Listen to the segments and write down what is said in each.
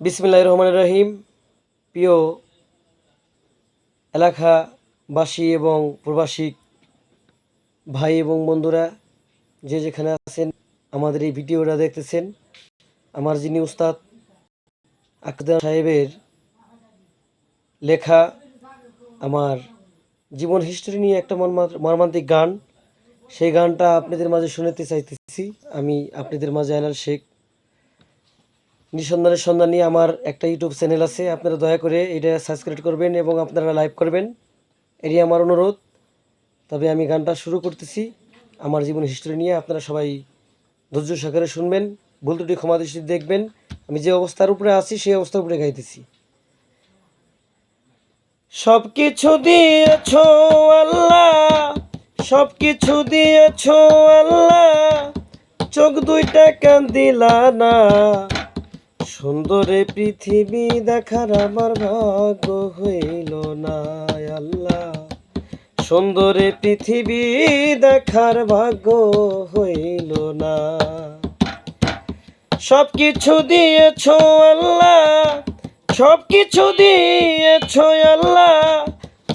বিসমিল্লাহির রহমানির রহিম। প্রিয় এলাকাবাসী এবং প্রবাসী ভাই এবং বন্ধুরা, যে যেখানে আছেন আমাদের এই ভিডিওটা দেখতেছেন, আমার যিনি উস্তাদ আক্তার সাহেবের লেখা আমার জীবন হিস্ট্রি নিয়ে একটা মর্মান্তিক গান, সেই গানটা আপনাদের মাঝে শুনাতে চাইতেছি। আমি আপনাদের মাঝে আয়নাল শেখ, নিঃসন্ধানের সন্ধান নিয়ে আমার একটা ইউটিউব চ্যানেল আছে। আপনারা দয়া করে এটা সাবস্ক্রাইব করবেন এবং আপনারা লাইভ করবেন, এটাই আমার অনুরোধ। তবে আমি গানটা শুরু করতেছি আমার জীবন হিস্ট্রি নিয়ে। আপনারা সবাই ধৈর্য সহকারে শুনবেন, ভুল ত্রুটি ক্ষমা দৃষ্টিতে দেখবেন। আমি যে অবস্থার উপরে আছি সেই অবস্থার উপরে গাইতেছি। সব কিছু দিয়েছ আল্লাহ, সব কিছু দিয়েছ আল্লাহ, চোখ দুইটা কান দিলা না। সুন্দরে পৃথিবী দেখার আমার ভাগ্য হইল না আল্লাহ, সুন্দরে পৃথিবী দেখার ভাগ্য হইল না। সব কিছু দিয়েছ আল্লাহ, সব কিছু দিয়েছ আল্লাহ,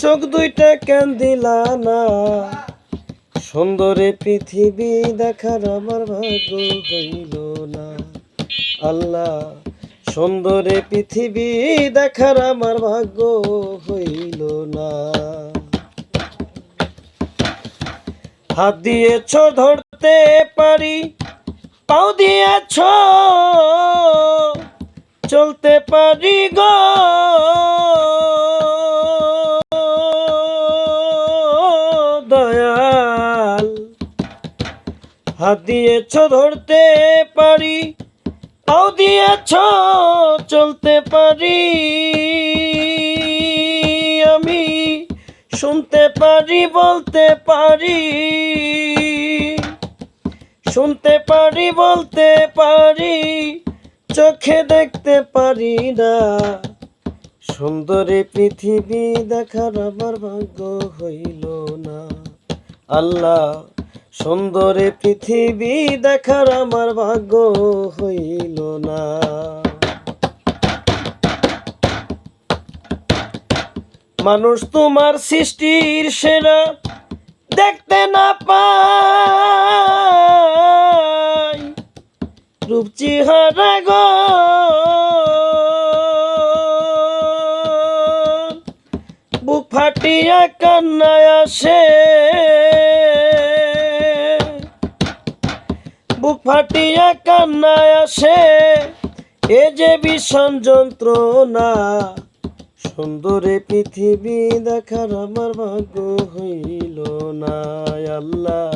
চোখ দুইটা কেন দিলা না। সুন্দরে পৃথিবী দেখার আমার ভাগ্য হইল না আল্লাহ, সুন্দরে পৃথিবী দেখার আমার ভাগ্য হইল না। হাত দিয়েছ ধরতে পারি, পাও দিয়েছ চলতে পারি গো। দয়াল, হাত দিয়েছ ধরতে পারি, পাও দিয়েছ চলতে পারি। আমি শুনতে পারি, বলতে পারি, শুনতে পারি, বলতে পারি, চোখে দেখতে পারি না। সুন্দরী পৃথিবী দেখার আমার ভাগ্য হইল না আল্লাহ, সুন্দরী পৃথিবী দেখার আমার ভাগ্য হইল না। মানুষ তোমার সৃষ্টির সেরা, দেখতে না পাই রূপ চেহারা গো। বুক ফাটিয়া কান্নায় আসে, বুক ফাটিয়া কান্নায় আসে, এ যে ভীষণ যন্ত্রণা। সুন্দরে পৃথিবী দেখার আমার ভাগ্য হইল না আল্লাহ,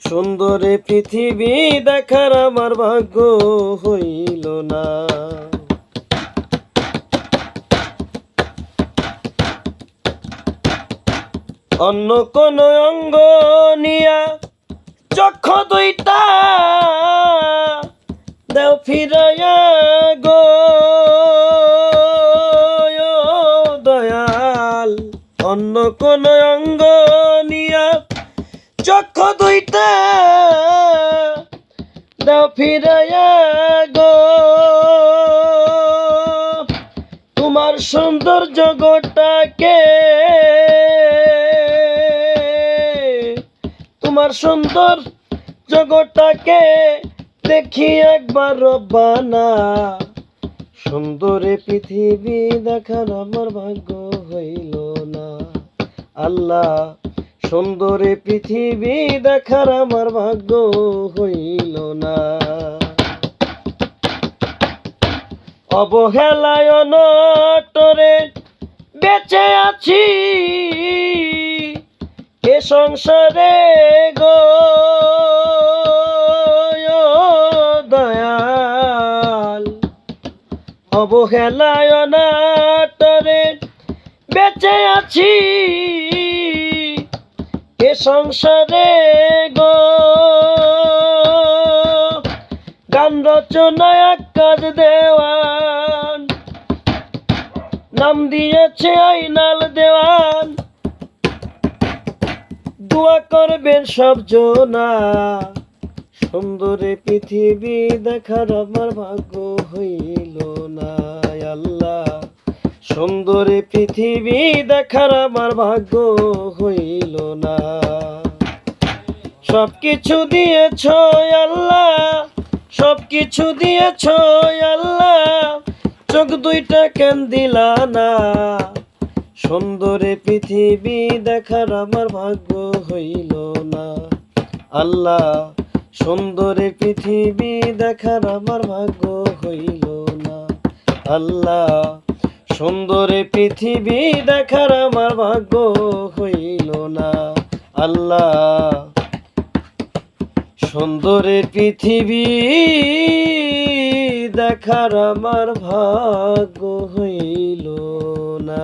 সুন্দরে পৃথিবী দেখার আমার ভাগ্য হইল না। অন্য কোন অঙ্গ নিয়া চক্ষু দুইটা দেও ফিরাইয়া গো। দয়াল, অন্য কোন অঙ্গ নিয়া চক্ষু দুইটা দাও ফিরাইয়া গো। তোমার সৌন্দর্য গোটাকে, তোমার সুন্দর জগৎটাকে দেখি একবার রব্বানা। সুন্দরে পৃথিবী দেখার আমার ভাগ্য হইল না আল্লাহ, সুন্দরে পৃথিবী দেখার আমার ভাগ্য হইল না। অবহেলায় অনটরে বেঁচে আছি এ সংসারে গো। দয়াল, অবহেলায় অনাটরে বেঁচে আছি এ সংসারে গো। গান রচনায় কাজ দেওয়ান, নাম দিয়েছে আইনাল দেওয়ান। দোয়া করবেন সব জনা, সুন্দরে পৃথিবী দেখার আমার ভাগ্য হইল না। সুন্দরী পৃথিবী দেখার আমার ভাগ্য হইল না। সবকিছু দিয়েছ আল্লাহ, সবকিছু দিয়েছ আল্লাহ, চোখ দুইটা কেন দিলা না? সুন্দরী পৃথিবী দেখার আমার ভাগ্য হইল না। আল্লাহ, সুন্দরী পৃথিবী দেখার আমার ভাগ্য হইল না। আল্লাহ, সুন্দরী পৃথিবী দেখার আমার ভাগ্য হইল না। আল্লাহ, সুন্দরী পৃথিবী দেখার আমার ভাগ্য হইল না।